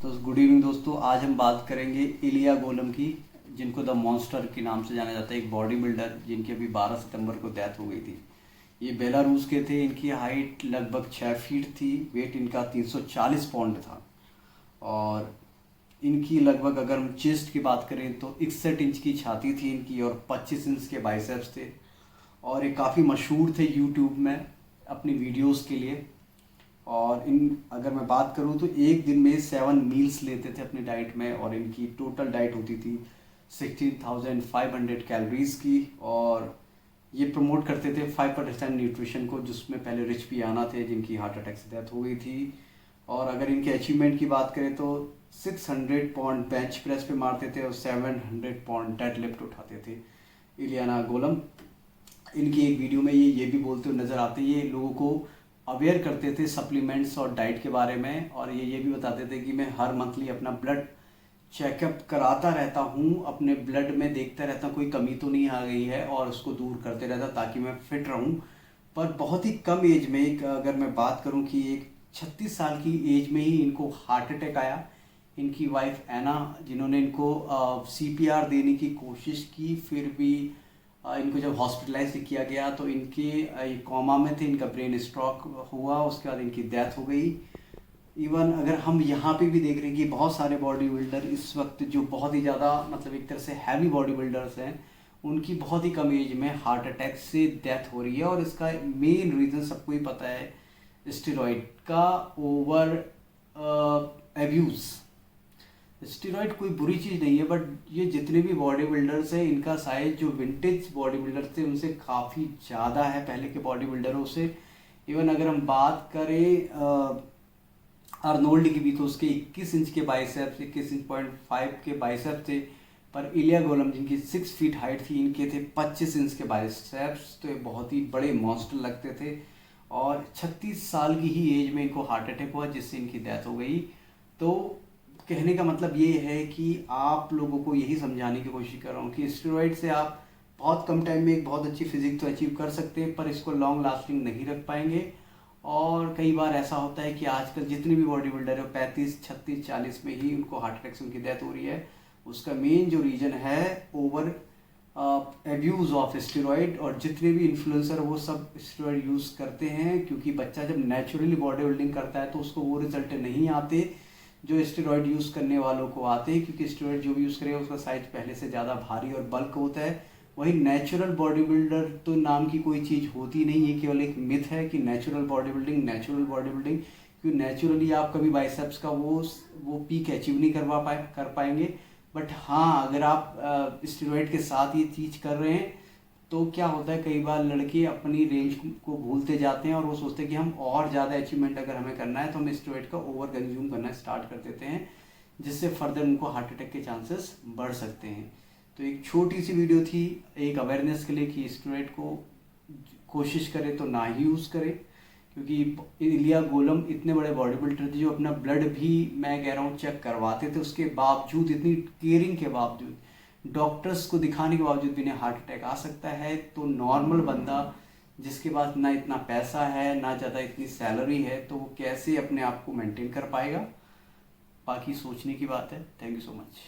तो good evening दोस्तों, आज हम बात करेंगे इलिया गोलम की, जिनको द मॉन्स्टर के नाम से जाना जाता है। एक बॉडी बिल्डर जिनकी अभी 12 सितंबर को डेथ हो गई थी। ये बेलारूस के थे। इनकी हाइट लगभग 6 फीट थी। वेट इनका 340 पाउंड था। और इनकी लगभग अगर हम चेस्ट की बात करें तो 61 इंच की छाती थी इनकी और 25 इंच के बाइसेप्स थे। और ये काफ़ी मशहूर थे यूट्यूब में अपनी वीडियोस के लिए। और इन अगर मैं बात करूं तो एक दिन में 7 मील्स लेते थे अपनी डाइट में, और इनकी टोटल डाइट होती थी 16,500 कैलोरीज की। और ये प्रमोट करते थे 5% न्यूट्रिशन को, जिसमें पहले रिच पियाना थे जिनकी हार्ट अटैक से डेथ हो गई थी। और अगर इनके अचीवमेंट की बात करें तो 600 पाउंड बेंच प्रेस पे मारते थे और 700 पाउंड डेड लिफ्ट उठाते थे इलियाना गोलम। इनकी एक वीडियो में ये भी बोलते हुए नज़र आते हैं, ये लोगों को अवेयर करते थे सप्लीमेंट्स और डाइट के बारे में। और ये भी बताते थे कि मैं हर मंथली अपना ब्लड चेकअप कराता रहता हूँ, अपने ब्लड में देखता रहता हूँ कोई कमी तो नहीं आ गई है, और उसको दूर करते रहता ताकि मैं फिट रहूँ। पर बहुत ही कम एज में, अगर मैं बात करूँ कि एक 36 साल की एज में ही इनको हार्ट अटैक आया। इनकी वाइफ एना, जिन्होंने इनको CPR देने की कोशिश की, फिर भी इनको जब हॉस्पिटलाइज किया गया तो इनके कोमा में थे, इनका ब्रेन स्ट्रोक हुआ, उसके बाद इनकी डेथ हो गई। इवन अगर हम यहाँ पे भी देख रहे हैं कि बहुत सारे बॉडी बिल्डर इस वक्त जो बहुत ही ज़्यादा मतलब एक तरह से हैवी बॉडी बिल्डर्स हैं, उनकी बहुत ही कम एज में हार्ट अटैक से डेथ हो रही है। और इसका मेन रीज़न सबको ही पता है, स्टेरॉइड का ओवर एब्यूज़। स्टेरॉइड कोई बुरी चीज़ नहीं है, बट ये जितने भी बॉडी बिल्डर्स हैं, इनका साइज जो विंटेज बॉडी बिल्डर्स थे उनसे काफ़ी ज़्यादा है पहले के बॉडी बिल्डरों से। इवन अगर हम बात करें आर्नोल्ड की भी, तो उसके 21 इंच के बाइसेप्स, 21.5 के बाइसेप्स थे। पर इलिया गोलम जिनकी 6 फीट हाइट थी, इनके थे 25 इंच के बाइसेप्स। तो ये बहुत ही बड़े मॉन्स्टर लगते थे। और 36 साल की ही एज में इनको हार्ट अटैक हुआ, जिससे इनकी डेथ हो गई। तो कहने का मतलब ये है कि आप लोगों को यही समझाने की कोशिश कर रहा हूँ कि स्टेरॉइड से आप बहुत कम टाइम में एक बहुत अच्छी फिजिक तो अचीव कर सकते हैं, पर इसको लॉन्ग लास्टिंग नहीं रख पाएंगे। और कई बार ऐसा होता है कि आजकल जितने भी बॉडी बिल्डर है 35, 36, 40 में ही उनको हार्ट अटैक से उनकी डेथ हो रही है। उसका मेन जो रीज़न है ओवर एब्यूज़ ऑफ स्टेरॉइड। और जितने भी इन्फ्लुएंसर वो सब स्टेरॉइड यूज़ करते हैं, क्योंकि बच्चा जब नेचुरली बॉडी बिल्डिंग करता है तो उसको वो रिजल्ट नहीं आते जो स्टेरॉइड यूज़ करने वालों को आते हैं, क्योंकि स्टेरॉइड जो भी यूज़ करेगा उसका साइज पहले से ज़्यादा भारी और बल्क होता है। वही नेचुरल बॉडी बिल्डर तो नाम की कोई चीज़ होती नहीं है, केवल एक मिथ है कि natural body building, natural body building. क्योंकि नेचुरली आप कभी बाइसेप्स का वो पीक अचीव नहीं कर पाएंगे। बट हाँ, अगर आप स्टेरॉइड के साथ ये चीज़ कर रहे हैं तो क्या होता है, कई बार लड़के अपनी रेंज को भूलते जाते हैं और वो सोचते हैं कि हम और ज़्यादा अचीवमेंट अगर हमें करना है तो हम स्टेरॉइड का ओवर कंज्यूम करना स्टार्ट कर देते हैं, जिससे फर्दर उनको हार्ट अटैक के चांसेस बढ़ सकते हैं। तो एक छोटी सी वीडियो थी एक अवेयरनेस के लिए कि स्टेरॉइड को कोशिश करें तो ना ही यूज़ करें, क्योंकि इलिया गोलम इतने बड़े बॉडी बिल्डर थे जो अपना ब्लड भी, मैं कह रहा हूँ, चेक करवाते थे। उसके बावजूद, इतनी केयरिंग के बावजूद, डॉक्टर्स को दिखाने के बावजूद भी इन्हें हार्ट अटैक आ सकता है। तो नॉर्मल बंदा जिसके पास ना इतना पैसा है ना ज़्यादा इतनी सैलरी है, तो वो कैसे अपने आप को मेंटेन कर पाएगा? बाकी सोचने की बात है। Thank you so much.